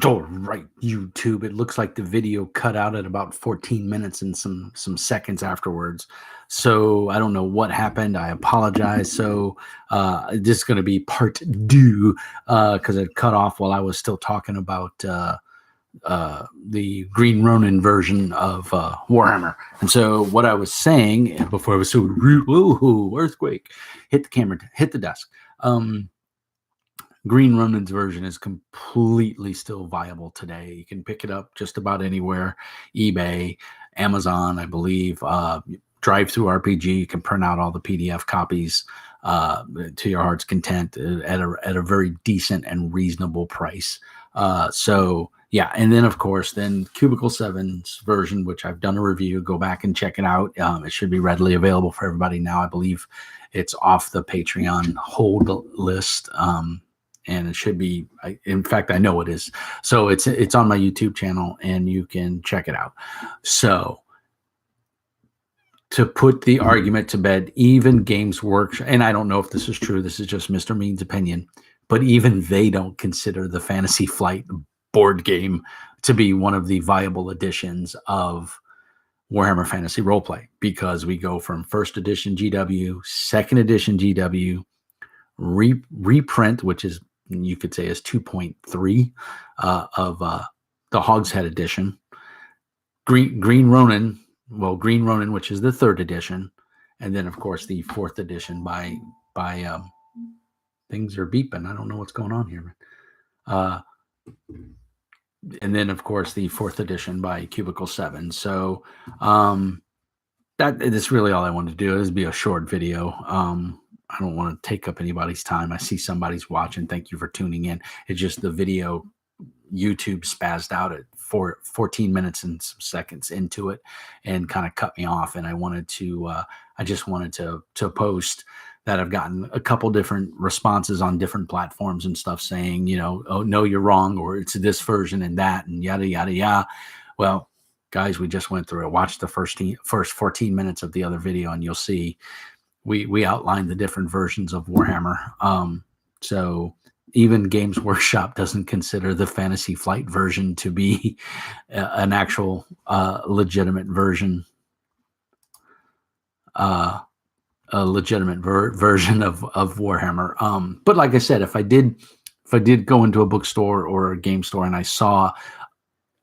All right, YouTube. It looks like the video cut out at about 14 minutes and some seconds afterwards. So I don't know what happened. I apologize. So this is going to be part two because it cut off while I was still talking about the Green Ronin version of Warhammer. And so what I was saying before I was so woohoo, earthquake, hit the camera, hit the desk. Green Ronin's version is completely still viable today. You can pick it up just about anywhere, eBay, Amazon, I believe. Drive through RPG, you can print out all the PDF copies to your heart's content at a very decent and reasonable price. So yeah, and then of course, then Cubicle 7's version, which I've done a review. Go back and check it out. It should be readily available for everybody now. I believe it's off the Patreon hold list. And it should be, in fact, I know it is. So it's on my YouTube channel and you can check it out. So to put the argument to bed, even Games Workshop, and I don't know if this is true, this is just Mr. Mean's opinion, but even they don't consider the Fantasy Flight board game to be one of the viable editions of Warhammer Fantasy Roleplay, because we go from first edition GW, second edition GW, reprint, which is, you could say, is 2.3 of the Hogshead edition, Green Ronin, which is the third edition, and then of course the fourth edition by things are beeping. I don't know what's going on here, and then of course the fourth edition by Cubicle 7. So that is really all I wanted to do. This would be a short video. I don't want to take up anybody's time. I see somebody's watching. Thank you for tuning in. It's just the video, YouTube spazzed out at 14 minutes and some seconds into it and kind of cut me off. And I wanted to, I just wanted to post that I've gotten a couple different responses on different platforms and stuff saying, you know, oh, no, you're wrong, or it's this version and that and yada, yada, yada. Well, guys, we just went through it. Watch the first 14 minutes of the other video and you'll see we outlined the different versions of Warhammer. So even Games Workshop doesn't consider the Fantasy Flight version to be an actual legitimate version, a legitimate version of Warhammer. But like I said, if I did go into a bookstore or a game store and I saw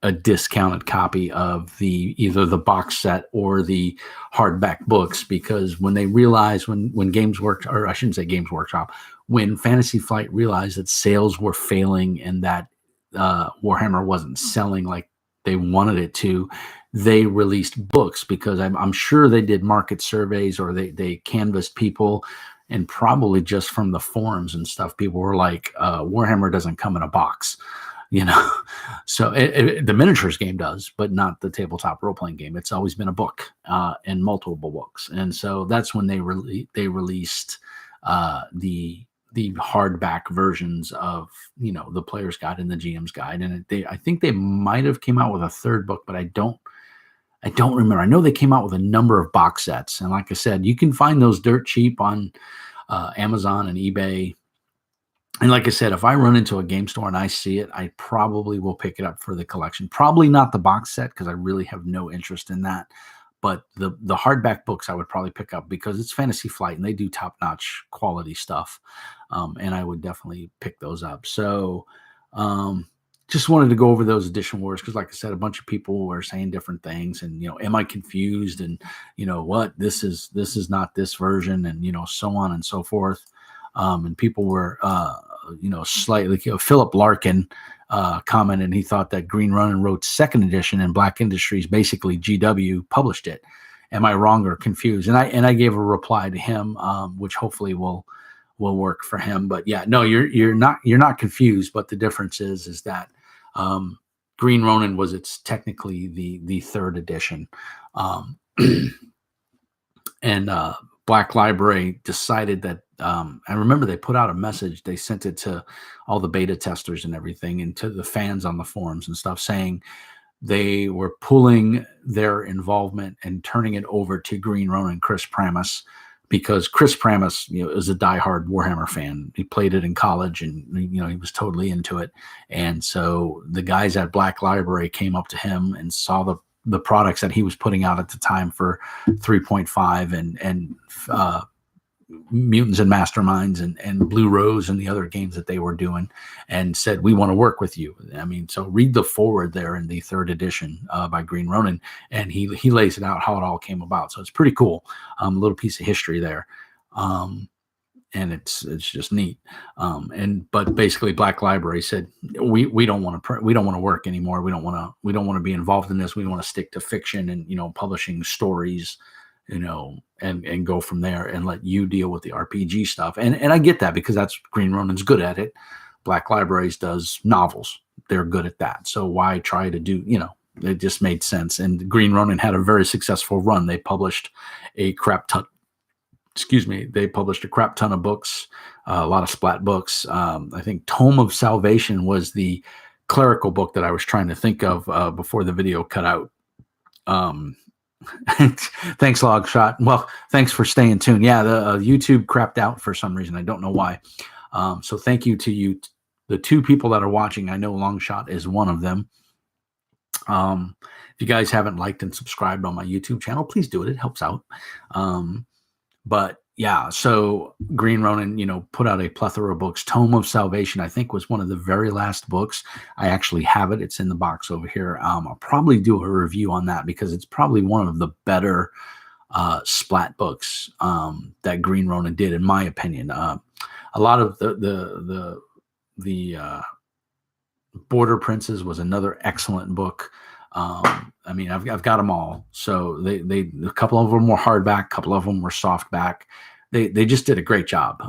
a discounted copy of either the box set or the hardback books, because when they realized when Games Workshop, or I shouldn't say Games Workshop, when Fantasy Flight realized that sales were failing and that Warhammer wasn't selling like they wanted it to, they released books, because I'm sure they did market surveys or they canvassed people, and probably just from the forums and stuff, people were like, Warhammer doesn't come in a box. You know, so the miniatures game does, but not the tabletop role-playing game. It's always been a book and multiple books. And so that's when they released the hardback versions of, you know, the player's guide and the GM's guide. And I think they might have came out with a third book, but I don't remember. I know they came out with a number of box sets. And like I said, you can find those dirt cheap on Amazon and eBay. And like I said, if I run into a game store and I see it, I probably will pick it up for the collection. Probably not the box set, because I really have no interest in that. But the hardback books I would probably pick up, because it's Fantasy Flight and they do top-notch quality stuff. And I would definitely pick those up. So just wanted to go over those edition wars, because like I said, a bunch of people were saying different things. And, you know, am I confused? And, you know, what? This is not this version, and, you know, so on and so forth. And people were, you know, slightly, Philip Larkin commented, and he thought that Green Ronin wrote second edition and Black Industries, basically GW, published it. Am I wrong or confused? And I gave a reply to him, which hopefully will work for him. But yeah, no, you're not confused. But the difference is that Green Ronin it's technically the third edition, and Black Library decided that, I remember they put out a message, they sent it to all the beta testers and everything, and to the fans on the forums and stuff, saying they were pulling their involvement and turning it over to Green Ronin, Chris Pramas, because Chris Pramas, is a diehard Warhammer fan. He played it in college, and he was totally into it. And so the guys at Black Library came up to him and saw the products that he was putting out at the time for 3.5 and Mutants and Masterminds and Blue Rose and the other games that they were doing, and said, we want to work with you. I mean, so read the forward there in the 3rd edition by Green Ronin, and he lays it out how it all came about. So it's pretty cool. A little piece of history there. And it's just neat. But basically Black Library said, we don't want to work anymore. We don't want to be involved in this. We want to stick to fiction and, publishing stories, and go from there and let you deal with the RPG stuff. And I get that, because that's Green Ronin's good at it. Black Libraries does novels. They're good at that. So why try to do, it just made sense. And Green Ronin had a very successful run. They published a crap ton of books, a lot of splat books. I think Tome of Salvation was the clerical book that I was trying to think of before the video cut out. Thanks, Logshot. Well, thanks for staying tuned. Yeah, the YouTube crapped out for some reason. I don't know why. So thank you to you, the 2 people that are watching. I know Longshot is one of them. If you guys haven't liked and subscribed on my YouTube channel, please do it. It helps out. But yeah, so Green Ronin, put out a plethora of books. Tome of Salvation, I think, was one of the very last books. I actually have it. It's in the box over here. I'll probably do a review on that, because it's probably one of the better splat books that Green Ronin did, in my opinion. A lot of the Border Princes was another excellent book. I mean, I've got them all. So they a couple of them were hardback, a couple of them were softback. They just did a great job.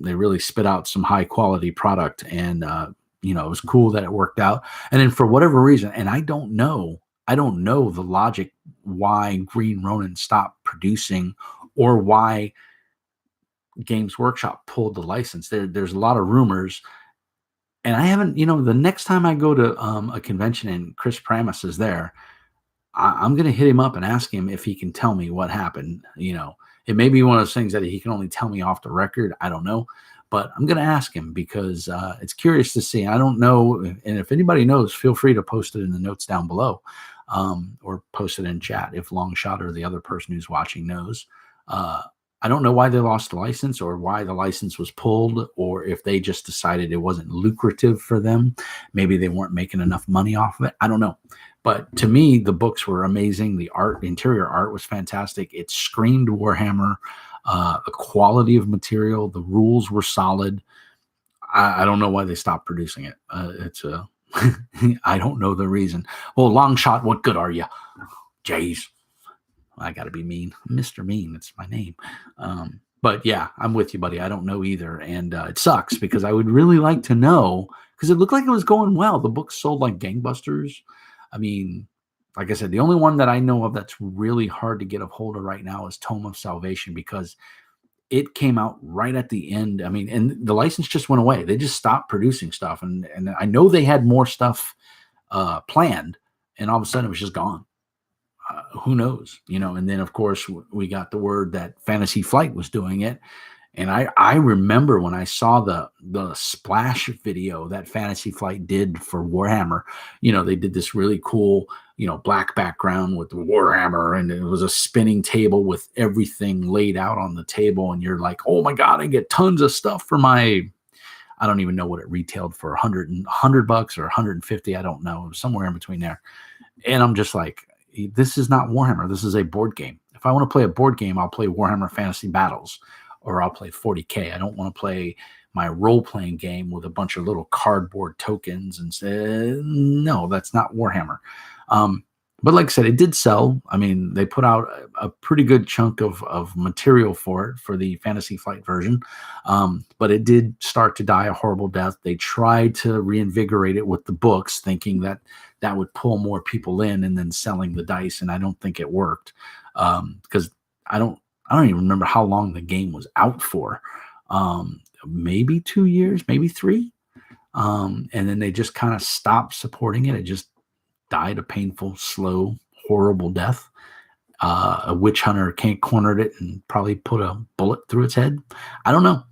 They really spit out some high quality product, and it was cool that it worked out. And then for whatever reason, and I don't know the logic why Green Ronin stopped producing, or why Games Workshop pulled the license. There's a lot of rumors. And I haven't, the next time I go to a convention and Chris Pramas is there, I'm going to hit him up and ask him if he can tell me what happened. It may be one of those things that he can only tell me off the record. I don't know. But I'm going to ask him, because it's curious to see. I don't know. And if anybody knows, feel free to post it in the notes down below, or post it in chat if Longshot or the other person who's watching knows. I don't know why they lost the license, or why the license was pulled, or if they just decided it wasn't lucrative for them. Maybe they weren't making enough money off of it. I don't know. But to me, the books were amazing. The interior art was fantastic. It screamed Warhammer. The quality of material, the rules were solid. I don't know why they stopped producing it. I don't know the reason. Well, Longshot, what good are you? Jeez. I got to be mean. Mr. Mean, it's my name. But yeah, I'm with you, buddy. I don't know either. And it sucks, because I would really like to know, because it looked like it was going well. The book sold like gangbusters. I mean, like I said, the only one that I know of that's really hard to get a hold of right now is Tome of Salvation, because it came out right at the end. I mean, and the license just went away. They just stopped producing stuff. And I know they had more stuff planned, and all of a sudden it was just gone. Who knows, and then of course we got the word that Fantasy Flight was doing it. And I remember when I saw the splash video that Fantasy Flight did for Warhammer, they did this really cool, black background with the Warhammer, and it was a spinning table with everything laid out on the table. And you're like, oh my God, I get tons of stuff for I don't even know what it retailed for, $100 or 150. I don't know. It was somewhere in between there. And I'm just like, this is not Warhammer. This is a board game. If I want to play a board game, I'll play Warhammer Fantasy Battles, or I'll play 40K. I don't want to play my role-playing game with a bunch of little cardboard tokens and say, no, that's not Warhammer. But like I said, it did sell. I mean, they put out a pretty good chunk of material for it, for the Fantasy Flight version. But it did start to die a horrible death. They tried to reinvigorate it with the books, thinking that would pull more people in, and then selling the dice. And I don't think it worked, because I don't even remember how long the game was out for. Maybe 2 years, maybe 3. And then they just kind of stopped supporting it. It just died a painful, slow, horrible death. a witch hunter cornered it and probably put a bullet through its head. I don't know.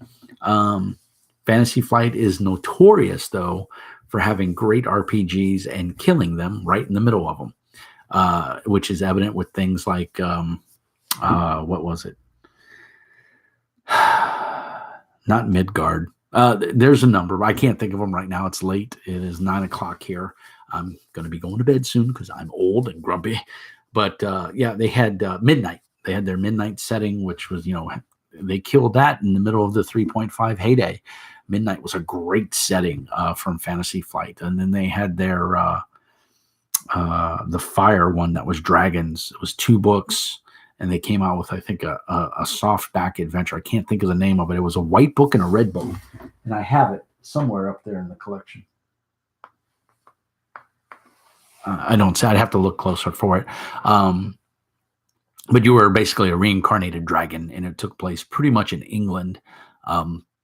Fantasy Flight is notorious, though, for having great RPGs and killing them right in the middle of them, which is evident with things like, what was it? Not Midgard. There's a number. I can't think of them right now. It's late. It is 9 o'clock here. I'm going to be going to bed soon because I'm old and grumpy. But yeah, they had Midnight. They had their Midnight setting, which was, they killed that in the middle of the 3.5 heyday. Midnight was a great setting from Fantasy Flight. And then they had their the Fire one that was Dragons. It was 2 books. And they came out with, I think, a softback adventure. I can't think of the name of it. It was a white book and a red book. And I have it somewhere up there in the collection. I don't say. I'd have to look closer for it. But you were basically a reincarnated dragon, and it took place pretty much in England.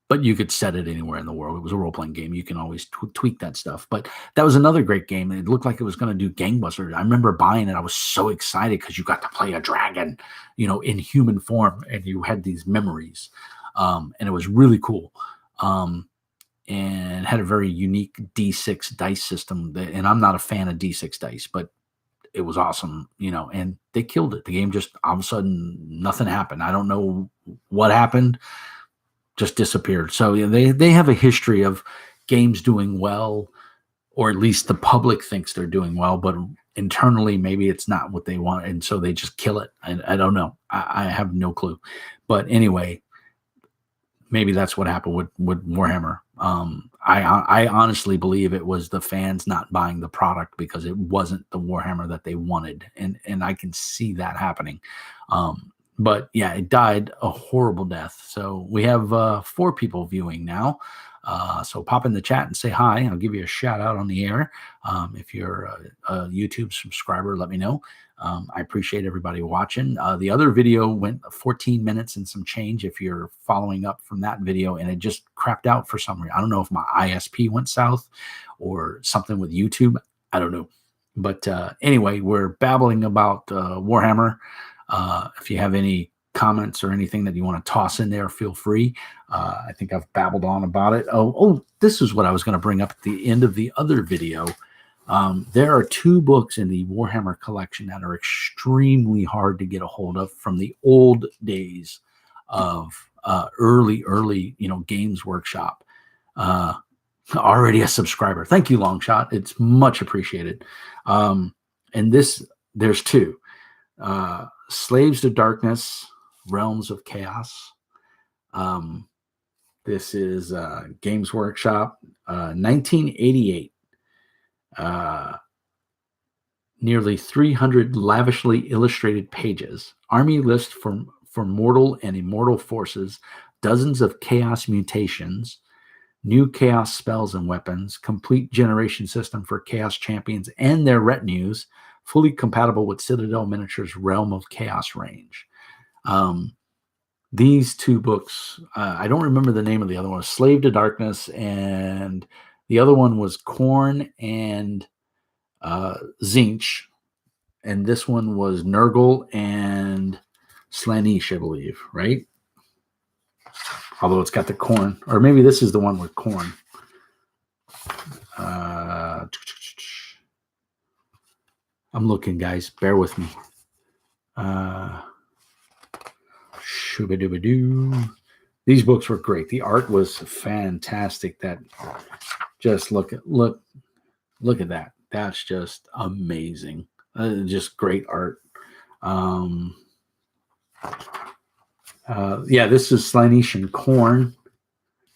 But you could set it anywhere in the world. It was a role-playing game. You can always tweak that stuff. But that was another great game. It looked like it was going to do gangbusters. I remember buying it. I was so excited because you got to play a dragon, in human form, and you had these memories. And it was really cool. And had a very unique D6 dice system. And I'm not a fan of D6 dice, but it was awesome, and they killed it. The game just, all of a sudden, nothing happened. I don't know what happened. Just disappeared. So they have a history of games doing well, or at least the public thinks they're doing well, but internally maybe it's not what they want, and so they just kill it. I don't know. I have no clue. But anyway, maybe that's what happened with Warhammer. I honestly believe it was the fans not buying the product because it wasn't the Warhammer that they wanted, and I can see that happening. But yeah, it died a horrible death. So we have 4 people viewing now. So pop in the chat and say hi. I'll give you a shout out on the air. If you're a YouTube subscriber, let me know. I appreciate everybody watching. The other video went 14 minutes and some change if you're following up from that video, and it just crapped out for some reason. I don't know if my ISP went south or something with YouTube. I don't know. But anyway, we're babbling about Warhammer. If you have any comments or anything that you want to toss in there, feel free. I think I've babbled on about it. Oh, this is what I was going to bring up at the end of the other video. There are 2 books in the Warhammer collection that are extremely hard to get a hold of from the old days of early, Games Workshop. Already a subscriber. Thank you, Longshot. It's much appreciated. And there's 2. Slaves to Darkness, Realms of Chaos. This is Games Workshop, 1988. Nearly 300 lavishly illustrated pages. Army list for mortal and immortal forces, dozens of chaos mutations, new chaos spells and weapons, complete generation system for chaos champions and their retinues, fully compatible with Citadel Miniatures' Realm of Chaos range. These 2 books, I don't remember the name of the other one, Slave to Darkness, and the other one was Khorne and Tzeentch, and this one was Nurgle and Slaanesh, I believe, right? Although it's got the Khorne, or maybe this is the one with Khorne. I'm looking, guys. Bear with me. These books were great. The art was fantastic. That just look at that. That's just amazing. Just great art. Yeah, this is Slaanesh and Khorne.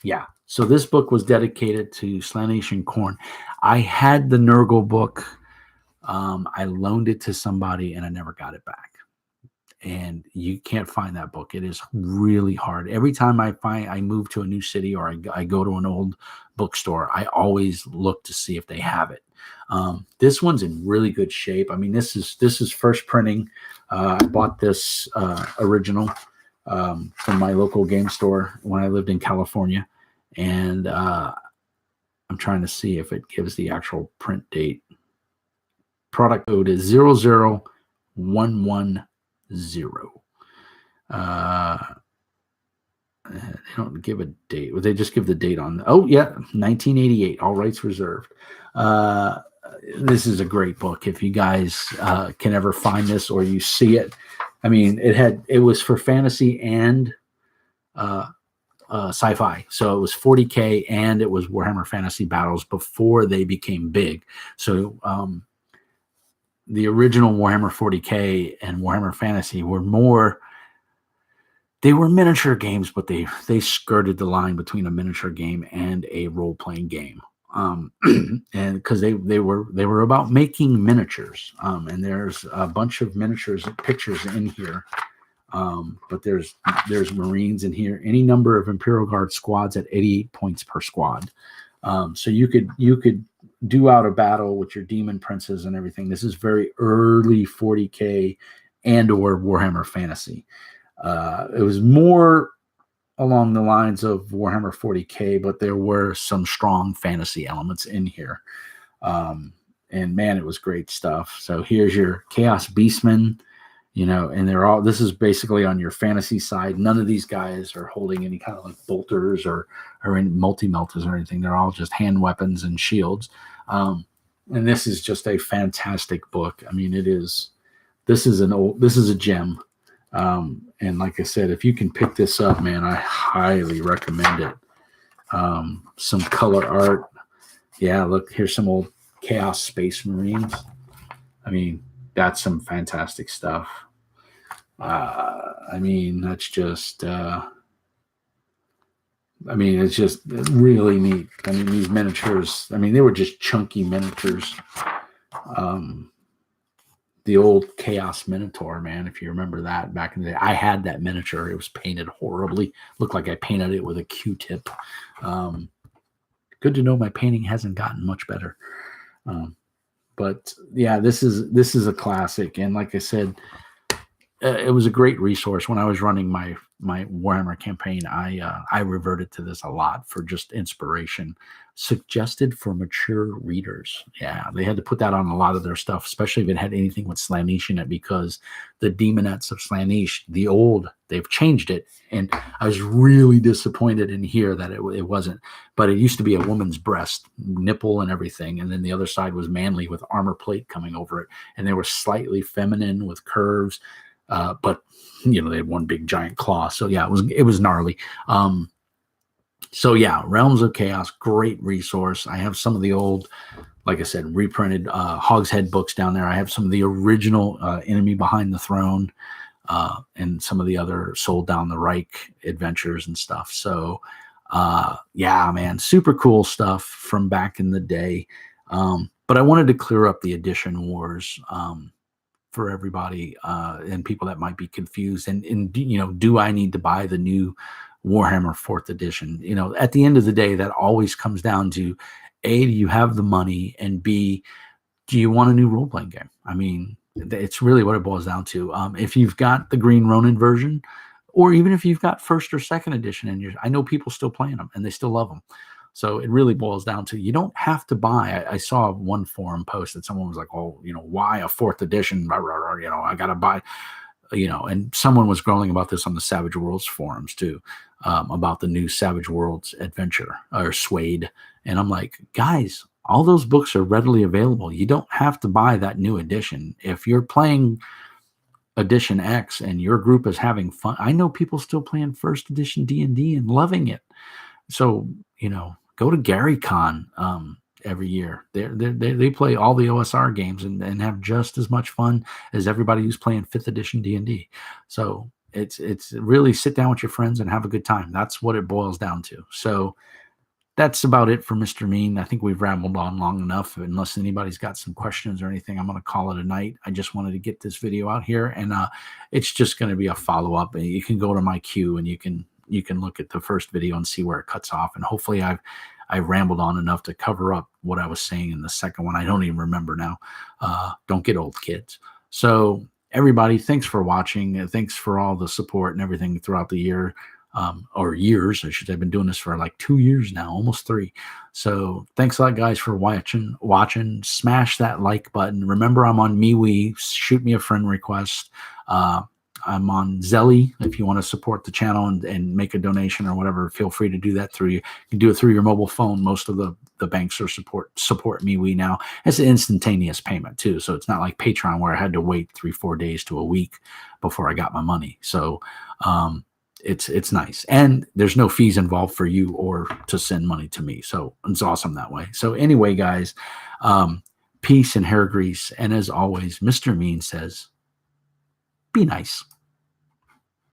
Yeah. So this book was dedicated to Slaanesh and Khorne. I had the Nurgle book. I loaned it to somebody and I never got it back. And you can't find that book. It is really hard. Every time I move to a new city or I go to an old bookstore, I always look to see if they have it. This one's in really good shape. I mean, this is first printing. I bought this original from my local game store when I lived in California. And I'm trying to see if it gives the actual print date. Product code is 0011 They don't give a date. They just give the date on. Oh yeah, 1988. All rights reserved. This is a great book. If you guys can ever find this or you see it, I mean, it was for fantasy and sci-fi. So it was 40K and it was Warhammer Fantasy Battles before they became big. So the original Warhammer 40K and Warhammer Fantasy were more. They were miniature games, but they skirted the line between a miniature game and a role-playing game. And because they were about making miniatures. And there's a bunch of miniatures pictures in here. But there's Marines in here, any number of Imperial Guard squads at 88 points per squad. So you could do out a battle with your demon princes and everything. This is very early 40K and or Warhammer Fantasy. It was more along the lines of Warhammer 40K, but there were some strong fantasy elements in here. And man, it was great stuff. So here's your Chaos Beastmen, and this is basically on your fantasy side. None of these guys are holding any kind of like bolters or in multi-melters or anything. They're all just hand weapons and shields. And this is just a fantastic book. I mean, this is a gem. And like I said, if you can pick this up, man, I highly recommend it. Some color art. Yeah, look, here's some old Chaos Space Marines. I mean, that's some fantastic stuff. I mean, that's just, it's just really neat. I mean, these miniatures, they were just chunky miniatures. The old Chaos Minotaur, man, if you remember that back in the day. I had that miniature. It was painted horribly. Looked like I painted it with a Q-tip. Good to know my painting hasn't gotten much better. But yeah, this is a classic. And like I said, it was a great resource when I was running my Warhammer campaign. I reverted to this a lot for just inspiration. Suggested for mature readers. Yeah, they had to put that on a lot of their stuff, especially if it had anything with Slaanesh in it, because the Demonettes of Slaanesh, they've changed it, and I was really disappointed in here that it wasn't. But it used to be a woman's breast, nipple, and everything, and then the other side was manly with armor plate coming over it, and they were slightly feminine with curves. But they had one big giant claw. So yeah, it was gnarly. So yeah, Realms of Chaos, great resource. I have some of the old, like I said, reprinted Hogshead books down there. I have some of the original Enemy Behind the Throne and some of the other Sold Down the Reich adventures and stuff. So yeah, man, super cool stuff from back in the day. But I wanted to clear up the edition wars for everybody and people that might be confused. And do I need to buy the new Warhammer 4th edition? At the end of the day, that always comes down to A, do you have the money, and B, do you want a new role-playing game? I mean, it's really what it boils down to. If you've got the Green Ronin version, or even if you've got 1st or 2nd edition, and I know people still playing them and they still love them. So it really boils down to, you don't have to buy. I saw one forum post that someone was like, oh, why a 4th edition? I got to buy, and someone was growling about this on the Savage Worlds forums too, about the new Savage Worlds adventure or Suede. And I'm like, guys, all those books are readily available. You don't have to buy that new edition. If you're playing Edition X and your group is having fun, I know people still playing 1st edition D&D and loving it. So, go to GaryCon every year. They play all the OSR games and have just as much fun as everybody who's playing 5th edition D&D. So it's really sit down with your friends and have a good time. That's what it boils down to. So that's about it for Mr. Mean. I think we've rambled on long enough. Unless anybody's got some questions or anything, I'm going to call it a night. I just wanted to get this video out here, and it's just going to be a follow-up. You can go to my queue and you can look at the first video and see where it cuts off. And hopefully I rambled on enough to cover up what I was saying in the second one. I don't even remember now. Don't get old, kids. So everybody, thanks for watching. Thanks for all the support and everything throughout the year, or years. I should have been doing this for like 2 years now, almost 3. So thanks a lot, guys, for watching. Smash that like button. Remember, I'm on MeWe. Shoot me a friend request. I'm on Zelly. If you want to support the channel and make a donation or whatever, feel free to do that through you. You can do it through your mobile phone. Most of the banks are support MeWe now. It's an instantaneous payment too, so it's not like Patreon where I had to wait 3-4 days to a week before I got my money. So it's nice, and there's no fees involved for you or to send money to me. So it's awesome that way. So anyway, guys, peace and hair grease, and as always, Mr. Mean says, be nice.